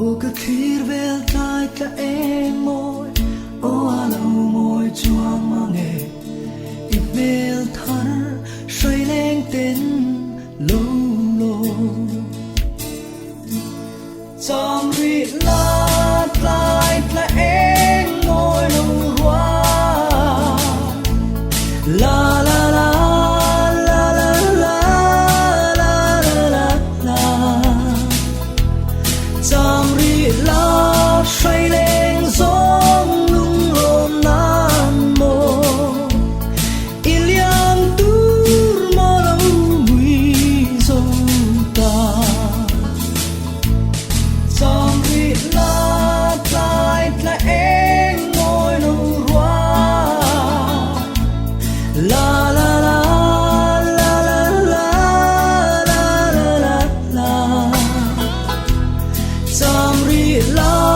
O que thir vel tai ta e moi o alo moi chuang mange I vel thar soi leng ten lo lo Chom ri la tai ta e moi lo wa la la la la la la la la la Chom ri la soi leng zong lung lom nan mo Iliang tur mo lo mui zo ta Chom ri la tai ta e ngoi lo wa la la la la la la la la la Chom ri la